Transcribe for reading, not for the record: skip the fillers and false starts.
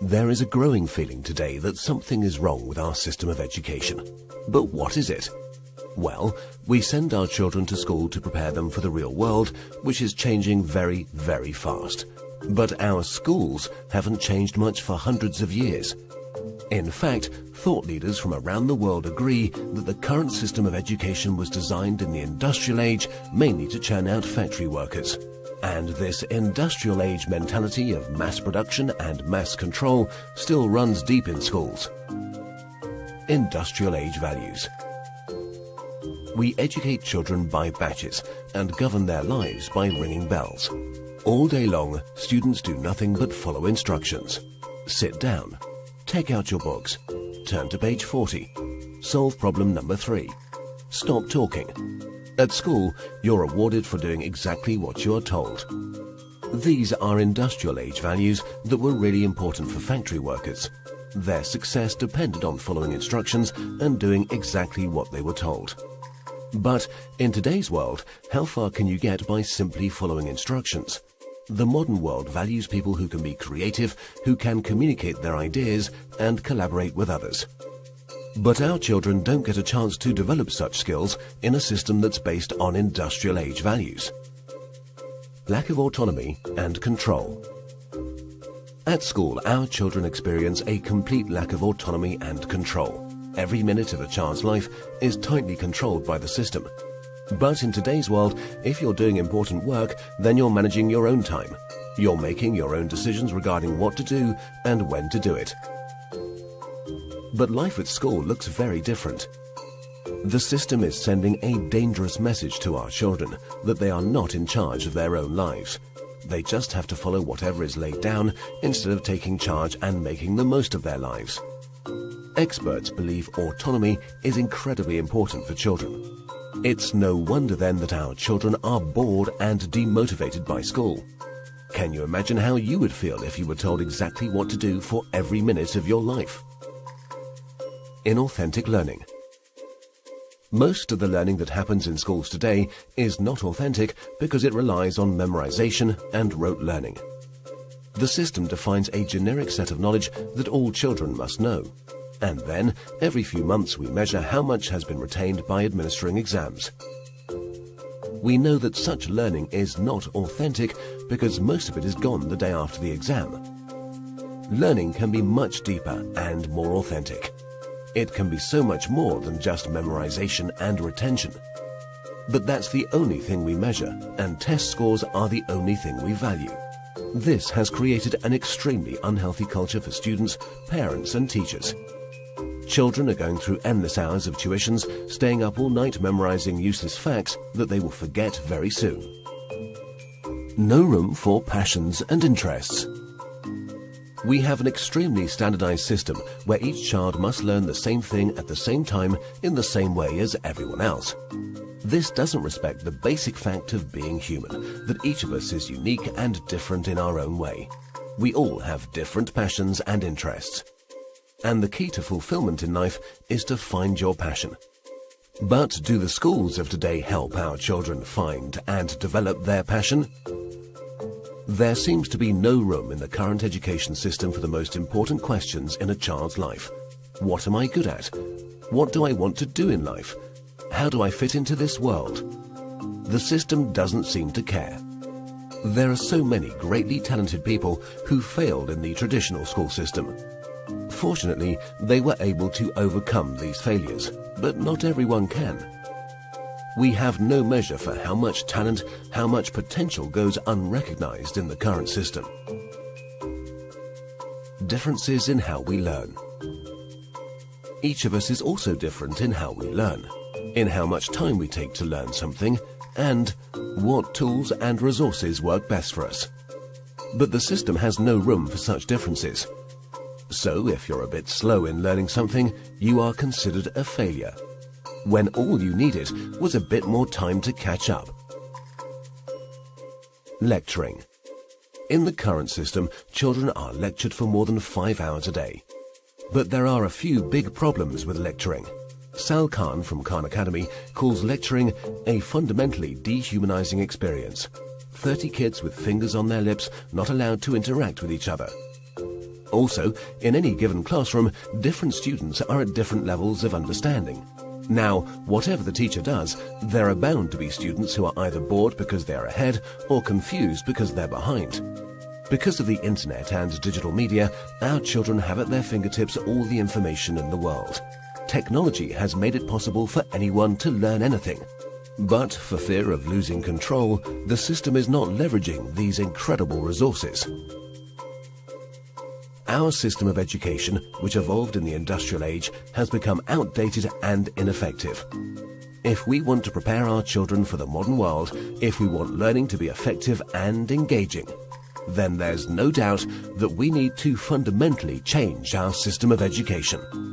There is a growing feeling today that something is wrong with our system of education. But what is it? Well, we send our children to school to prepare them for the real world, which is changing very, very fast. But our schools haven't changed much for hundreds of years. In fact, thought leaders from around the world agree that the current system of education was designed in the industrial age mainly to churn out factory workers. And this industrial age mentality of mass production and mass control still runs deep in schools. Industrial age values. We educate children by batches and govern their lives by ringing bells. All day long, students do nothing but follow instructions. Sit down. Take out your books. Turn to page 40. Solve problem number 3. Stop talking. At school, you're rewarded for doing exactly what you are told. These are industrial age values that were really important for factory workers. Their success depended on following instructions and doing exactly what they were told. But in today's world, how far can you get by simply following instructions? The modern world values people who can be creative, who can communicate their ideas and collaborate with others. But our children don't get a chance to develop such skills in a system that's based on industrial age values. Lack of autonomy and control. At school, our children experience a complete lack of autonomy and control. Every minute of a child's life is tightly controlled by the system. But in today's world, if you're doing important work, then you're managing your own time. You're making your own decisions regarding what to do and when to do it. But life at school looks very different. The system is sending a dangerous message to our children that they are not in charge of their own lives. They just have to follow whatever is laid down instead of taking charge and making the most of their lives. Experts believe autonomy is incredibly important for children. It's no wonder then that our children are bored and demotivated by school. Can you imagine how you would feel if you were told exactly what to do for every minute of your life? Inauthentic learning. Most of the learning that happens in schools today is not authentic because it relies on memorization and rote learning. The system defines a generic set of knowledge that all children must know. And then, every few months we measure how much has been retained by administering exams. We know that such learning is not authentic because most of it is gone the day after the exam. Learning can be much deeper and more authentic. It can be so much more than just memorization and retention. But that's the only thing we measure, and test scores are the only thing we value. This has created an extremely unhealthy culture for students, parents and teachers. Children are going through endless hours of tuitions, staying up all night memorizing useless facts that they will forget very soon. No room for passions and interests. We have an extremely standardized system where each child must learn the same thing at the same time in the same way as everyone else. This doesn't respect the basic fact of being human, that each of us is unique and different in our own way. We all have different passions and interests. And the key to fulfillment in life is to find your passion. But do the schools of today help our children find and develop their passion? There seems to be no room in the current education system for the most important questions in a child's life. What am I good at? What do I want to do in life? How do I fit into this world? The system doesn't seem to care. There are so many greatly talented people who failed in the traditional school system. Fortunately, they were able to overcome these failures, but not everyone can. We have no measure for how much talent, how much potential goes unrecognized in the current system. Differences in how we learn. Each of us is also different in how we learn, in how much time we take to learn something, and what tools and resources work best for us. But the system has no room for such differences. So if you're a bit slow in learning something, you are considered a failure, when all you needed was a bit more time to catch up. Lecturing. In the current system, children are lectured for more than 5 hours a day. But there are a few big problems with lecturing. Sal Khan from Khan Academy calls lecturing a fundamentally dehumanizing experience. 30 kids with fingers on their lips, not allowed to interact with each other. Also, in any given classroom, different students are at different levels of understanding. Now, whatever the teacher does, there are bound to be students who are either bored because they're ahead or confused because they're behind. Because of the internet and digital media, our children have at their fingertips all the information in the world. Technology has made it possible for anyone to learn anything. But for fear of losing control, the system is not leveraging these incredible resources. Our system of education, which evolved in the industrial age, has become outdated and ineffective. If we want to prepare our children for the modern world, if we want learning to be effective and engaging, then there's no doubt that we need to fundamentally change our system of education.